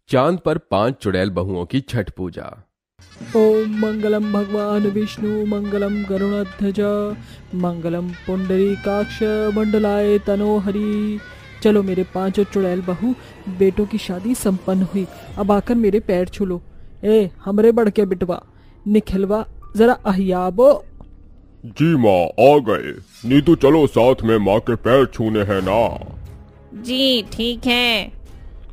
चांद पर 5 चुड़ैल बहुओं की छठ पूजा। ओम मंगलम भगवान विष्णु मंगलम गरुड़ध्वज मंगलम पुंडरीकाक्ष मंडलाय तनोहरि। चलो मेरे 5 चुड़ैल बहू बेटों की शादी संपन्न हुई, अब आकर मेरे पैर छू लो। ए हमरे बड़के बिटवा निखिलवा जरा अहियाबो। जी माँ आ गए। नीतू चलो साथ में माँ के पैर छूने हैं ना। जी ठीक है।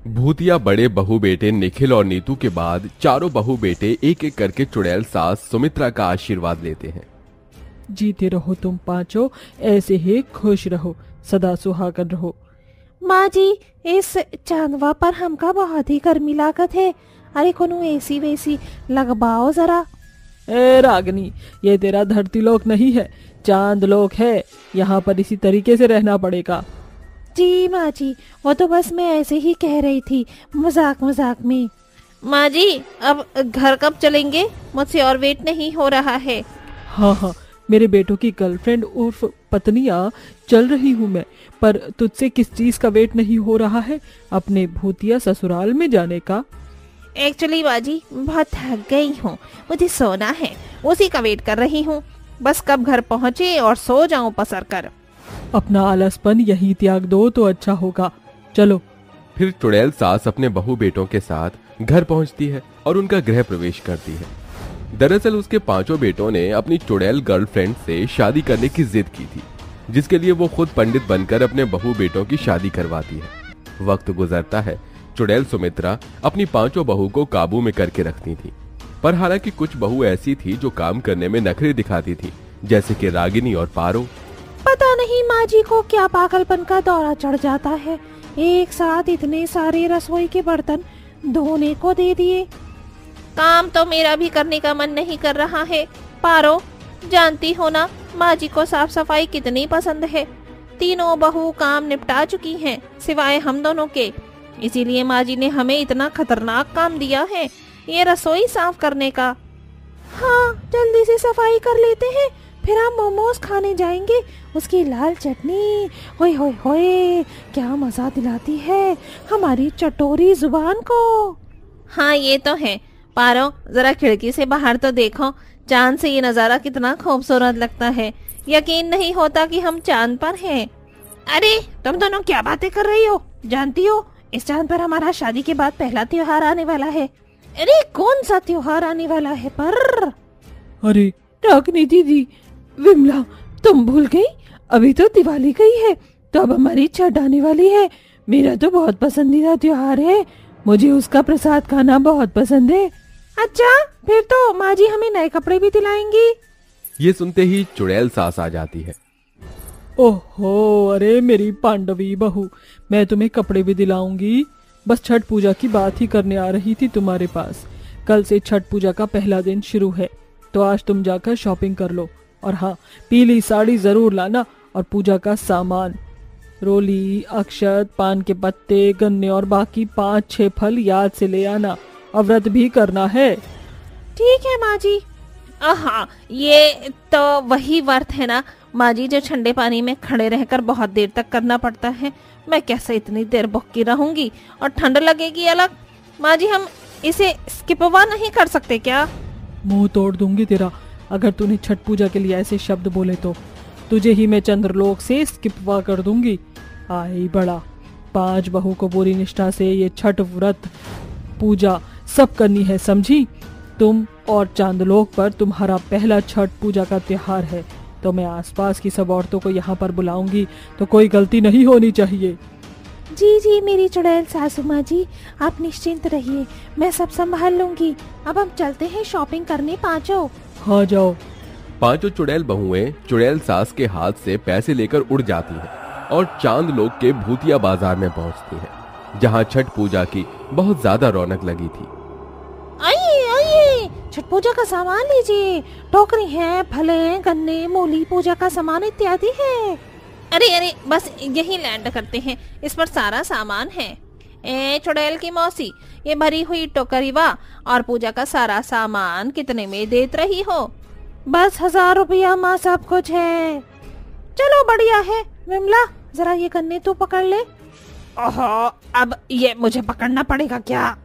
भूतिया बड़े बहू बेटे निखिल और नीतू के बाद चारों बहू बेटे एक एक करके चुड़ैल सास सुमित्रा का आशीर्वाद लेते हैं। जीते रहो तुम पांचों, ऐसे ही खुश रहो, सदा सुहागन रहो। माँ जी इस चांदवा पर हमका बहुत ही गर्मी लागत है, अरे कोनो एसी वेसी लगवाओ जरा। ए रागनी, ये तेरा धरती लोक नहीं है, चांद लोक है, यहाँ पर इसी तरीके से रहना पड़ेगा। जी माँ जी, वो तो बस मैं ऐसे ही कह रही थी, मजाक मजाक में। माँ जी अब घर कब चलेंगे, मुझसे और वेट नहीं हो रहा है। हाँ हाँ, मेरे बेटों की गर्लफ्रेंड उर्फ पत्नियाँ चल रही हूँ मैं, पर तुझसे किस चीज का वेट नहीं हो रहा है, अपने भूतिया ससुराल में जाने का। एक्चुअली बाजी बहुत थक गई हूँ, मुझे सोना है, उसी का वेट कर रही हूँ, बस कब घर पहुँचे और सो जाऊँ पसर कर। अपना आलसपन यहीं त्याग दो तो अच्छा होगा, चलो। फिर चुड़ैल सास अपने बहू बेटों के साथ घर पहुंचती है और उनका गृह प्रवेश करती है। दरअसल उसके 5 बेटों ने अपनी चुड़ैल गर्लफ्रेंड से शादी करने की जिद की थी, जिसके लिए वो खुद पंडित बनकर अपने बहू बेटों की शादी करवाती है। वक्त गुजरता है, चुड़ैल सुमित्रा अपनी 5 बहू को काबू में करके रखती थी, पर हालांकि कुछ बहू ऐसी थी जो काम करने में नखरे दिखाती थी, जैसे कि रागिनी और पारो। पता नहीं माँ जी को क्या पागलपन का दौरा चढ़ जाता है, एक साथ इतने सारे रसोई के बर्तन धोने को दे दिए। काम तो मेरा भी करने का मन नहीं कर रहा है। पारो जानती हो ना माँ जी को साफ सफाई कितनी पसंद है, तीनों बहू काम निपटा चुकी हैं सिवाय हम दोनों के, इसीलिए माँ जी ने हमें इतना खतरनाक काम दिया है, ये रसोई साफ करने का। हाँ जल्दी से सफाई कर लेते हैं, फिर हम मोमोज खाने जाएंगे, उसकी लाल चटनी होए होए होए क्या मजा दिलाती है हमारी चटोरी जुबान को। हाँ ये तो है। पारो जरा खिड़की से बाहर तो देखो, चांद से ये नजारा कितना खूबसूरत लगता है, यकीन नहीं होता कि हम चांद पर हैं। अरे तुम दोनों क्या बातें कर रही हो, जानती हो इस चांद पर हमारा शादी के बाद पहला त्योहार आने वाला है। अरे कौन सा त्योहार आने वाला है पर? अरे रागनी दीदी, विमला तुम भूल गई, अभी तो दिवाली गई है, तो अब हमारी छठ आने वाली है। मेरा तो बहुत पसंदीदा त्योहार है, मुझे उसका प्रसाद खाना बहुत पसंद है। अच्छा फिर तो माँ जी हमें नए कपड़े भी दिलाएंगी। ये सुनते ही चुड़ैल सास आ जाती है। ओहो, अरे मेरी पांडवी बहू, मैं तुम्हें कपड़े भी दिलाऊंगी, बस छठ पूजा की बात ही करने आ रही थी तुम्हारे पास। कल से छठ पूजा का पहला दिन शुरू है, तो आज तुम जाकर शॉपिंग कर लो, और हाँ पीली साड़ी जरूर लाना, और पूजा का सामान रोली, अक्षत, पान के पत्ते, गन्ने और बाकी 5-6 फल याद से ले आना, और व्रत भी करना है। ठीक है माँ जी। हाँ ये तो वही व्रत है ना माँ जी, जो ठंडे पानी में खड़े रहकर बहुत देर तक करना पड़ता है, मैं कैसे इतनी देर भूखी रहूंगी और ठंड लगेगी अलग। माँ जी हम इसे स्किपवा नहीं कर सकते क्या? मुंह तोड़ दूंगी तेरा, अगर तूने छठ पूजा के लिए ऐसे शब्द बोले तो तुझे ही मैं चंद्रलोक से स्किपवा कर दूंगी। आई बड़ा, 5 बहू को पूरी निष्ठा से ये छठ व्रत पूजा सब करनी है, समझी? तुम और चांदलोक पर तुम्हारा पहला छठ पूजा का त्योहार है, तो मैं आसपास की सब औरतों को यहाँ पर बुलाऊंगी, तो कोई गलती नहीं होनी चाहिए। जी जी मेरी चुड़ैल सासू माँ जी, आप निश्चिंत रहिए, मैं सब संभाल लूंगी। अब हम चलते हैं शॉपिंग करने पांचों। हाँ जाओ। 5 चुड़ैल बहुएं चुड़ैल सास के हाथ से पैसे लेकर उड़ जाती हैं और चांद लोक के भूतिया बाजार में पहुंचती हैं, जहां छठ पूजा की बहुत ज्यादा रौनक लगी थी। आइए आइए, छठ पूजा का सामान लीजिए, टोकरी है, फले, गन्ने, मूली, पूजा का सामान इत्यादि है। अरे अरे बस यही लैंड करते हैं, इस पर सारा सामान है। ए चुड़ैल की मौसी, ये भरी हुई टोकरी वा और पूजा का सारा सामान कितने में देत रही हो? बस 1000 रुपया माँ, सब कुछ है। चलो बढ़िया है। विमला जरा ये गन्ने तू पकड़ ले। ओहो अब ये मुझे पकड़ना पड़ेगा क्या?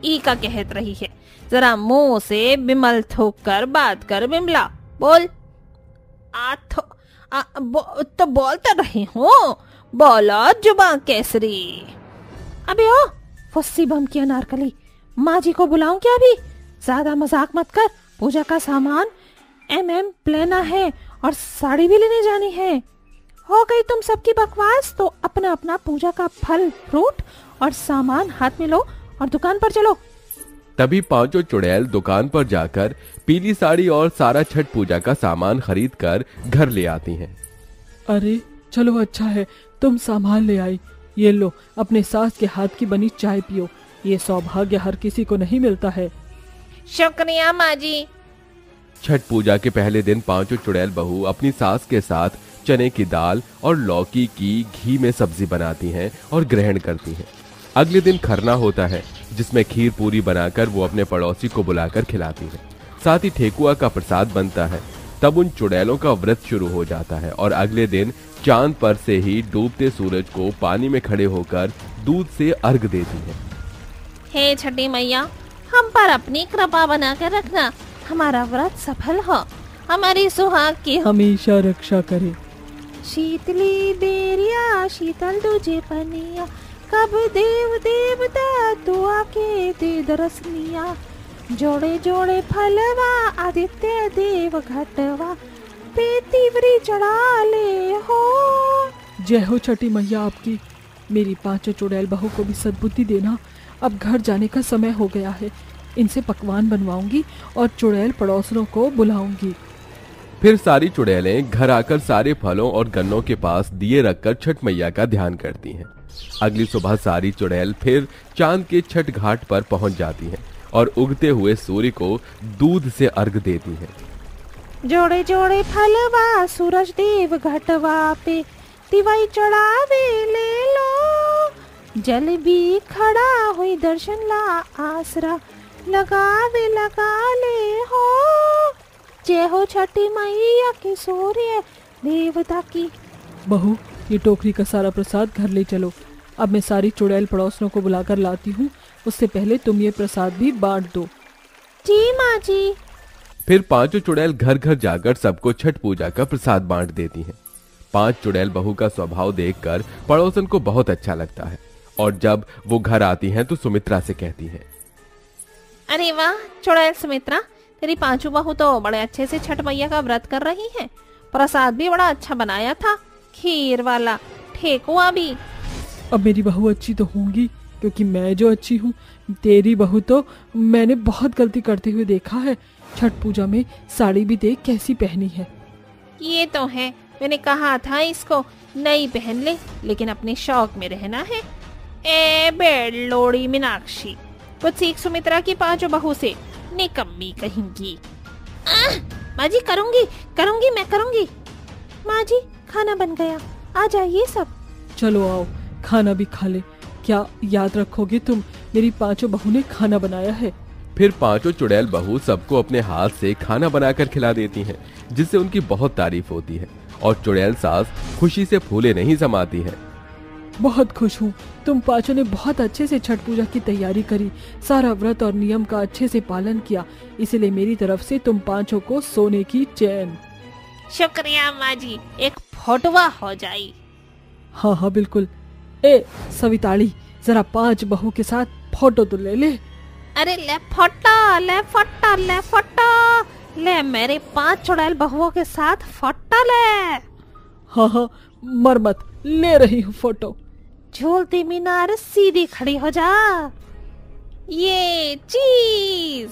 ई का कहत रही है। जरा मुंह से बिमल थूक कर बात कर बिमला, बोल। तो बोलता रही हूँ, बोलो जुबान केसरी। अबे ओ फुस्सी बम की अनारकली, माँ जी को बुलाऊं क्या अभी? ज्यादा मजाक मत कर, पूजा का सामान लेना है और साड़ी भी लेने जानी है। हो गई तुम सबकी बकवास, तो अपना अपना पूजा का फल फ्रूट और सामान हाथ में लो और दुकान पर चलो। तभी पांचों चुड़ैल दुकान पर जाकर पीली साड़ी और सारा छठ पूजा का सामान खरीद कर घर ले आती हैं। अरे चलो अच्छा है तुम सामान ले आई। ये लो अपने सास के हाथ की बनी चाय पियो, ये सौभाग्य हर किसी को नहीं मिलता है। शुक्रिया माँ जी। छठ पूजा के पहले दिन पांचों चुड़ैल बहू अपनी सास के साथ चने की दाल और लौकी की घी में सब्जी बनाती हैं और ग्रहण करती हैं। अगले दिन खरना होता है, जिसमें खीर पूरी बनाकर वो अपने पड़ोसी को बुलाकर खिलाती हैं। साथ ही ठेकुआ का प्रसाद बनता है। तब उन चुड़ैलों का व्रत शुरू हो जाता है और अगले दिन चांद पर से ही डूबते सूरज को पानी में खड़े होकर दूध से अर्घ देती हैं। हे छठी मैया, हम पर अपनी कृपा बनाकर रखना, हमारा व्रत सफल हो, हमारी सुहाग की हमेशा रक्षा करे। शीतली बेरिया शीतल तुझे पनिया, कब देव देवता तू आके दे दरसनिया। जोड़े जोड़े फलवा आदित्य देव घटवा, पेतीवरी चढ़ा ले हो। जय हो छठी मैया आपकी। मेरी पांचों चुड़ैल बहू को भी सद्बुद्धि देना। अब घर जाने का समय हो गया है, इनसे पकवान बनवाऊंगी और चुड़ैल पड़ोसनों को बुलाऊंगी। फिर सारी चुड़ैलें घर आकर सारे फलों और गन्नों के पास दिए रखकर छठ मैया का ध्यान करती हैं। अगली सुबह सारी चुड़ैल फिर चांद के छठ घाट पर पहुंच जाती हैं और उगते हुए सूर्य को दूध से अर्घ देती हैं। जोड़े जोड़े फलवा सूरज देव घटवा पे, तिवाई चढ़ावे ले लो। जल भी खड़ा हुई दर्शन ला आसरा, लगावे लगा ले हो। जय हो छठी मैया की सूर्य देवता की। बहू ये टोकरी का सारा प्रसाद घर ले चलो। अब मैं सारी चुड़ैल पड़ोसनों को बुलाकर लाती हूँ, उससे पहले तुम ये प्रसाद भी बांट दो। जी माँ जी। फिर पांचों चुड़ैल घर घर जाकर सबको छठ पूजा का प्रसाद बांट देती हैं। 5 चुड़ैल बहू का स्वभाव देखकर पड़ोसन को बहुत अच्छा लगता है और जब वो घर आती हैं तो सुमित्रा से कहती हैं, अरे वाह चुड़ैल सुमित्रा, तेरी पांचों बहू तो बड़े अच्छे से छठ मैया का व्रत कर रही हैं। प्रसाद भी बड़ा अच्छा बनाया था, खीर वाला, ठेकुआ भी। अब मेरी बहू अच्छी तो होंगी, क्योंकि मैं जो अच्छी हूँ, तेरी बहू तो मैंने बहुत गलती करते हुए देखा है। छठ पूजा में साड़ी भी देख कैसी पहनी है। ये तो है, मैंने कहा था इसको नई पहन ले, लेकिन अपने शौक में रहना है। ए बेलोड़ी मीनाक्षी, कुछ सीख सुमित्रा की पांचों बहू से, निकम्मी कहेंगी। माँ जी करूंगी मैं करूंगी। माँ जी खाना बन गया, आ जाइए सब। चलो आओ खाना भी खा ले। क्या याद रखोगे तुम, मेरी पांचों बहू ने खाना बनाया है। फिर पांचों चुड़ैल बहू सबको अपने हाथ से खाना बनाकर खिला देती हैं, जिससे उनकी बहुत तारीफ होती है और चुड़ैल सास खुशी से फूले नहीं समाती है। बहुत खुश हूँ, तुम पांचों ने बहुत अच्छे से छठ पूजा की तैयारी करी, सारा व्रत और नियम का अच्छे से पालन किया, इसलिए मेरी तरफ से तुम पांचों को सोने की चैन। शुक्रिया माँ जी, एक फोटोवा हो जाए। हाँ हाँ बिल्कुल। ए सविताली, जरा 5 बहू के साथ फोटो तो ले ले। अरे ले फोटो ले फोटो ले फोटो ले, मेरे 5 चुड़ैल बहुओं के साथ फोटो ले। हाँ हाँ मर मत, ले रही हूँ फोटो। झूलती मीनार सीधी खड़ी हो जा, ये चीज।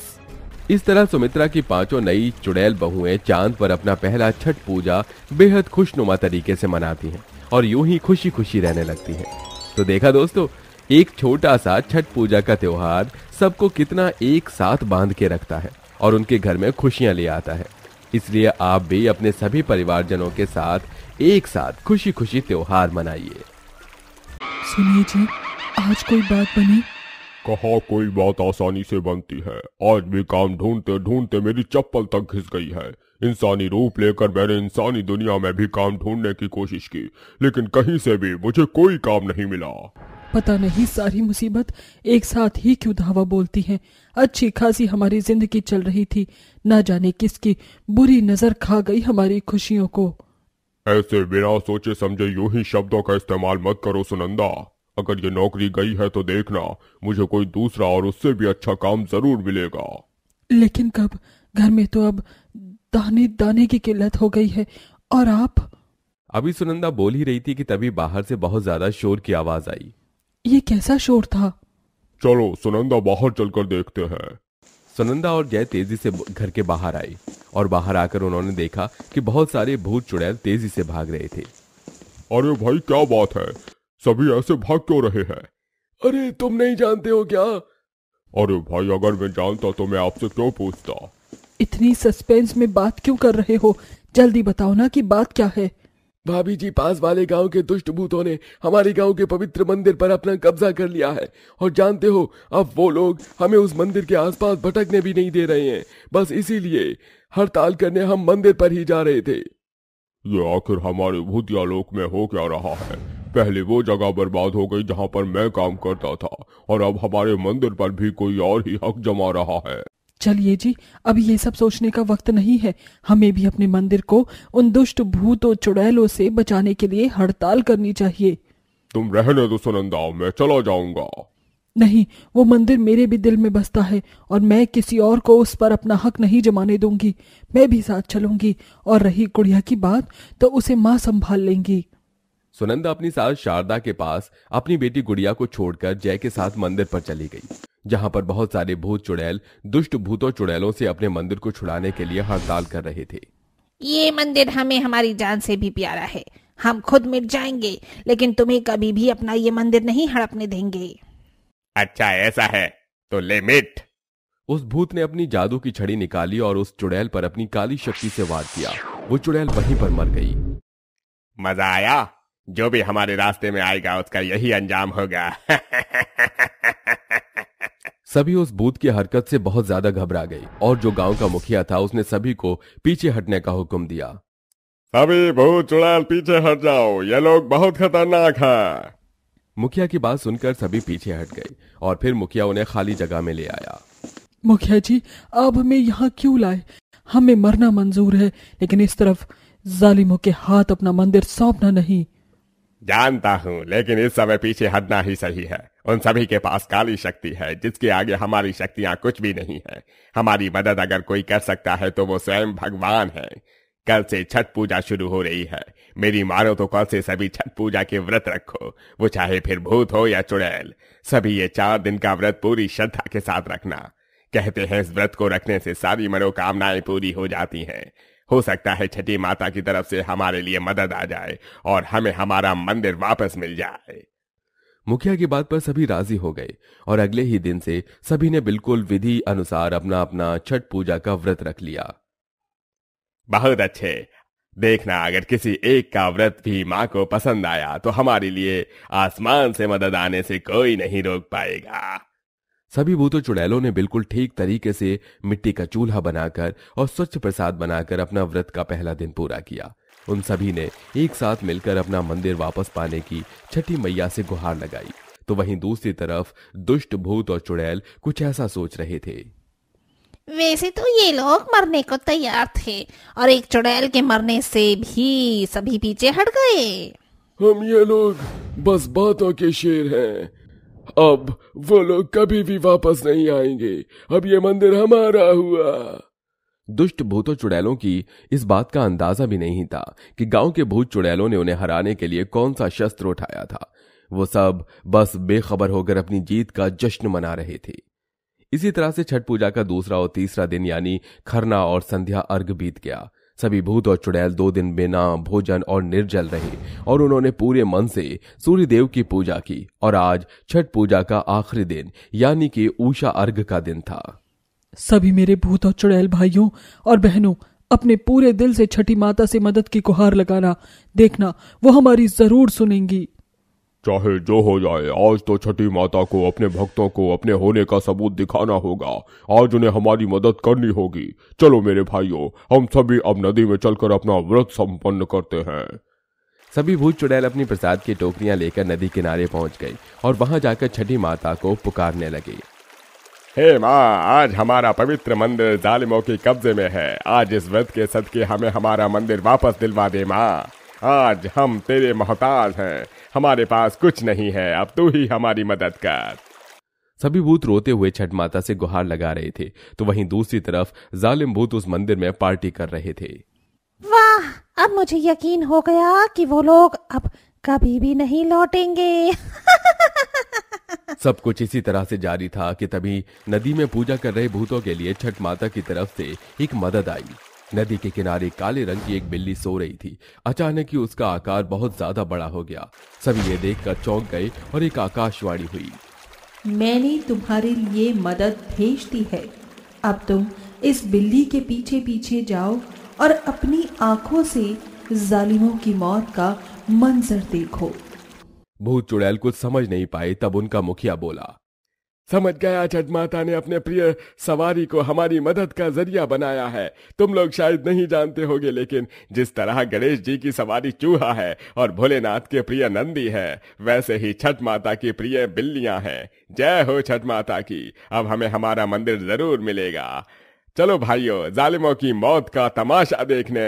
इस तरह सुमित्रा की पांचों नई चुड़ैल बहुएं चांद पर अपना पहला छठ पूजा बेहद खुशनुमा तरीके से मनाती हैं और यूं ही खुशी खुशी रहने लगती हैं। तो देखा दोस्तों, एक छोटा सा छठ पूजा का त्योहार सबको कितना एक साथ बांध के रखता है और उनके घर में खुशियां ले आता है। इसलिए आप भी अपने सभी परिवारजनों के साथ एक साथ खुशी खुशी त्योहार मनाइए। सुनिए जी, आज कोई बात बनी? कहा कोई बात आसानी से बनती है। आज भी काम ढूंढते ढूंढते मेरी चप्पल तक घिस गई है। इंसानी रूप लेकर मैंने इंसानी दुनिया में भी काम ढूंढने की कोशिश की, लेकिन कहीं से भी मुझे कोई काम नहीं मिला। पता नहीं सारी मुसीबत एक साथ ही क्यों धावा बोलती हैं। अच्छी खासी हमारी जिंदगी चल रही थी, ना जाने किसकी बुरी नजर खा गई हमारी खुशियों को। ऐसे बिना सोचे समझे यूं ही शब्दों का इस्तेमाल मत करो सुनंदा। अगर ये नौकरी गई है तो देखना, मुझे कोई दूसरा और उससे भी अच्छा काम जरूर मिलेगा। लेकिन कब? घर में तो अब दाने दाने की किल्लत हो गई है। और आप? अभी सुनंदा बोल ही रही थी कि तभी बाहर से बहुत ज्यादा शोर की आवाज आई। ये कैसा शोर था? चलो सुनंदा, बाहर चलकर देखते हैं। सुनंदा और जय तेजी से घर के बाहर आई और बाहर आकर उन्होंने देखा कि बहुत सारे भूत चुड़ैल तेजी से भाग रहे थे। अरे भाई, क्या बात है? सभी ऐसे भाग क्यों रहे हैं? अरे तुम नहीं जानते हो क्या? अरे भाई, अगर मैं जानता तो मैं आपसे क्यों पूछता। इतनी सस्पेंस में बात क्यों कर रहे हो? जल्दी बताओ ना कि बात क्या है। भाभी जी, पास वाले गांव के दुष्ट भूतों ने हमारे गांव के पवित्र मंदिर पर अपना कब्जा कर लिया है और जानते हो, अब वो लोग हमें उस मंदिर के आसपास भटकने भी नहीं दे रहे हैं। बस इसीलिए हड़ताल करने हम मंदिर पर ही जा रहे थे। ये आखिर हमारे भूतिया लोक में हो क्या रहा है? पहले वो जगह बर्बाद हो गई जहाँ पर मैं काम करता था, और अब हमारे मंदिर पर भी कोई और ही हक जमा रहा है। चलिए जी, अब ये सब सोचने का वक्त नहीं है। हमें भी अपने मंदिर को उन दुष्ट भूतों चुड़ैलों से बचाने के लिए हड़ताल करनी चाहिए। तुम रहने दो सुनंदा, मैं चला जाऊंगा। नहीं, वो मंदिर मेरे भी दिल में बसता है और मैं किसी और को उस पर अपना हक नहीं जमाने दूंगी। मैं भी साथ चलूंगी, और रही गुड़िया की बात तो उसे माँ संभाल लेंगी। सुनंदा अपनी सास शारदा के पास अपनी बेटी गुड़िया को छोड़कर जय के साथ मंदिर पर चली गई, जहां पर बहुत सारे भूत चुड़ैल दुष्ट भूतों चुड़ैलों से अपने मंदिर को छुड़ाने के लिए हड़ताल कर रहे थे। ये मंदिर हमें हमारी जान से भी प्यारा है। हम खुद मिट जाएंगे, लेकिन तुम्हें कभी भी अपना ये मंदिर नहीं हड़पने देंगे। अच्छा ऐसा है तो ले मिट। उस भूत ने अपनी जादू की छड़ी निकाली और उस चुड़ैल पर अपनी काली शक्ति से वार किया। वो चुड़ैल वहीं पर मर गई। मजा आया? जो भी हमारे रास्ते में आएगा उसका यही अंजाम होगा। सभी उस भूत की हरकत से बहुत ज्यादा घबरा गए और जो गांव का मुखिया था उसने सभी को पीछे हटने का हुक्म दिया। सभी भूत चुड़ैल पीछे हट जाओ, ये लोग बहुत खतरनाक हैं। मुखिया की बात सुनकर सभी पीछे हट गए और फिर मुखिया उन्हें खाली जगह में ले आया। मुखिया जी, आप हमें यहाँ क्यों लाए? हमें मरना मंजूर है, लेकिन इस तरफ जालिमों के हाथ अपना मंदिर सौंपना नहीं। जानता हूँ, लेकिन इस समय पीछे हटना ही सही है। उन सभी के पास काली शक्ति है जिसके आगे हमारी शक्तियाँ कुछ भी नहीं है। हमारी मदद अगर कोई कर सकता है तो वो स्वयं भगवान है। कल से छठ पूजा शुरू हो रही है। मेरी मानो तो कल से सभी छठ पूजा के व्रत रखो, वो चाहे फिर भूत हो या चुड़ैल। सभी ये 4 दिन का व्रत पूरी श्रद्धा के साथ रखना। कहते हैं इस व्रत को रखने से सारी मनोकामनाएं पूरी हो जाती हैं। हो सकता है छठी माता की तरफ से हमारे लिए मदद आ जाए और हमें हमारा मंदिर वापस मिल जाए। मुखिया की बात पर सभी राजी हो गए और अगले ही दिन से सभी ने बिल्कुल विधि अनुसार अपना अपना छठ पूजा का व्रत रख लिया। बहुत अच्छे। देखना, अगर किसी एक का व्रत भी माँ को पसंद आया तो हमारे लिए आसमान से मदद आने से कोई नहीं रोक पाएगा। सभी भूतों चुड़ैलों ने बिल्कुल ठीक तरीके से मिट्टी का चूल्हा बनाकर और स्वच्छ प्रसाद बनाकर अपना व्रत का पहला दिन पूरा किया। उन सभी ने एक साथ मिलकर अपना मंदिर वापस पाने की छठी मैया से गुहार लगाई। तो वहीं दूसरी तरफ दुष्ट भूत और चुड़ैल कुछ ऐसा सोच रहे थे। वैसे तो ये लोग मरने को तैयार थे और एक चुड़ैल के मरने से भी सभी पीछे हट गए। हम ये लोग बस बातों के शेर हैं। अब वो लोग कभी भी वापस नहीं आएंगे। अब ये मंदिर हमारा हुआ। दुष्ट भूतों चुड़ैलों की इस बात का अंदाजा भी नहीं था कि गांव के भूत चुड़ैलों ने उन्हें हराने के लिए कौन सा शस्त्र उठाया था। वो सब बस बेखबर होकर अपनी जीत का जश्न मना रहे थे। इसी तरह से छठ पूजा का दूसरा और तीसरा दिन यानी खरना और संध्या अर्घ बीत गया। सभी भूत और चुड़ैल 2 दिन बिना भोजन और निर्जल रहे और उन्होंने पूरे मन से सूर्य देव की पूजा की। और आज छठ पूजा का आखिरी दिन यानी कि उषा अर्घ का दिन था। सभी मेरे भूत और चुड़ैल भाइयों और बहनों, अपने पूरे दिल से छठी माता से मदद की गुहार लगाना। देखना, वो हमारी जरूर सुनेंगी। चाहे जो हो जाए, आज तो छठी माता को अपने भक्तों को अपने होने का सबूत दिखाना होगा। आज उन्हें हमारी मदद करनी होगी। चलो मेरे भाइयों, हम सभी अब नदी में चलकर अपना व्रत संपन्न करते हैं। सभी भूत चुड़ैल अपनी प्रसाद की टोकरियां लेकर नदी किनारे पहुंच गए और वहां जाकर छठी माता को पुकारने लगे। हे माँ, आज हमारा पवित्र मंदिर जालिमों के कब्जे में है। आज इस व्रत के सदके हमें हमारा मंदिर वापस दिलवा दे माँ। आज हम तेरे मोहताज हैं, हमारे पास कुछ नहीं है, अब तू ही हमारी मदद कर। सभी भूत रोते हुए छठ माता से गुहार लगा रहे थे, तो वहीं दूसरी तरफ जालिम भूत उस मंदिर में पार्टी कर रहे थे। वाह, अब मुझे यकीन हो गया कि वो लोग अब कभी भी नहीं लौटेंगे। सब कुछ इसी तरह से जारी था कि तभी नदी में पूजा कर रहे भूतों के लिए छठ माता की तरफ से एक मदद आई। नदी के किनारे काले रंग की एक बिल्ली सो रही थी। अचानक ही उसका आकार बहुत ज्यादा बड़ा हो गया। सभी ये देखकर चौंक गए और एक आकाशवाणी हुई। मैंने तुम्हारे लिए मदद भेज दी है। अब तुम इस बिल्ली के पीछे पीछे जाओ और अपनी आंखों से जालिमों की मौत का मंजर देखो। भूत चुड़ैल कुछ समझ नहीं पाए, तब उनका मुखिया बोला। समझ गया, छठ माता ने अपने प्रिय सवारी को हमारी मदद का जरिया बनाया है। तुम लोग शायद नहीं जानते होगे, लेकिन जिस तरह गणेश जी की सवारी चूहा है और भोलेनाथ के प्रिय नंदी है, वैसे ही छठ माता की प्रिय बिल्लियां हैं। जय हो छठ माता की। अब हमें हमारा मंदिर जरूर मिलेगा। चलो भाइयों, जालिमों की मौत का तमाशा देखने।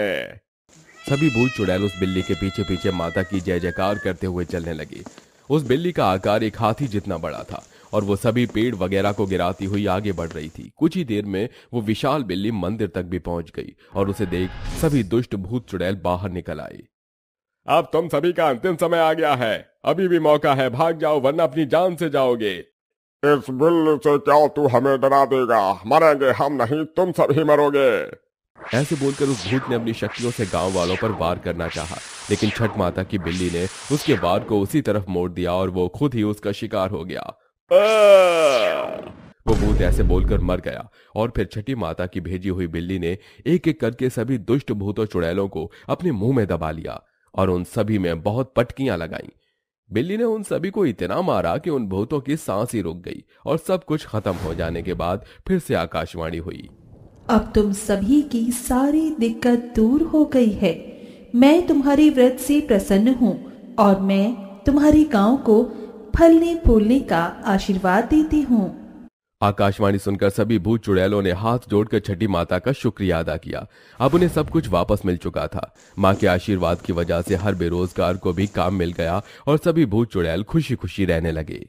सभी भूत चुड़ैल उस बिल्ली के पीछे पीछे माता की जय जयकार करते हुए चलने लगे। उस बिल्ली का आकार एक हाथी जितना बड़ा था और वो सभी पेड़ वगैरह को गिराती हुई आगे बढ़ रही थी। कुछ ही देर में वो विशाल बिल्ली मंदिर तक भी पहुंच गई और उसे देख सभी दुष्ट भूत चुड़ैल बाहर निकल आए। अब तुम सभी का अंतिम समय आ गया है, अभी भी मौका है, भाग जाओ वरना अपनी जान से जाओगे। इस बिल्ली से क्या तू हमें डरा देगा? मरेंगे हम नहीं, तुम सभी मरोगे। ऐसे बोलकर उस भूत ने अपनी शक्तियों से गांव वालों पर वार करना चाहा, लेकिन छठ माता की बिल्ली ने उसके वार को उसी तरफ मोड़ दिया और वो खुद ही उसका शिकार हो गया। वो भूत ऐसे बोलकर मर गया और फिर छठी माता की भेजी हुई बिल्ली ने एक एक करके सभी दुष्ट भूतों चुड़ैलों को अपने मुंह में दबा लिया और उन सभी में बहुत पटकियां लगाईं। बिल्ली ने उन सभी को इतना मारा कि उन भूतों की सांस ही रुक गई और सब कुछ खत्म हो जाने के बाद फिर से आकाशवाणी हुई। अब तुम सभी की सारी दिक्कत दूर हो गई है। मैं तुम्हारी व्रत से प्रसन्न हूँ और मैं तुम्हारे गांव को फलने फूलने का आशीर्वाद देती हूँ। आकाशवाणी सुनकर सभी भूत चुड़ैलों ने हाथ जोड़कर छठी माता का शुक्रिया अदा किया। अब उन्हें सब कुछ वापस मिल चुका था। माँ के आशीर्वाद की वजह से हर बेरोजगार को भी काम मिल गया और सभी भूत चुड़ैल खुशी खुशी रहने लगे।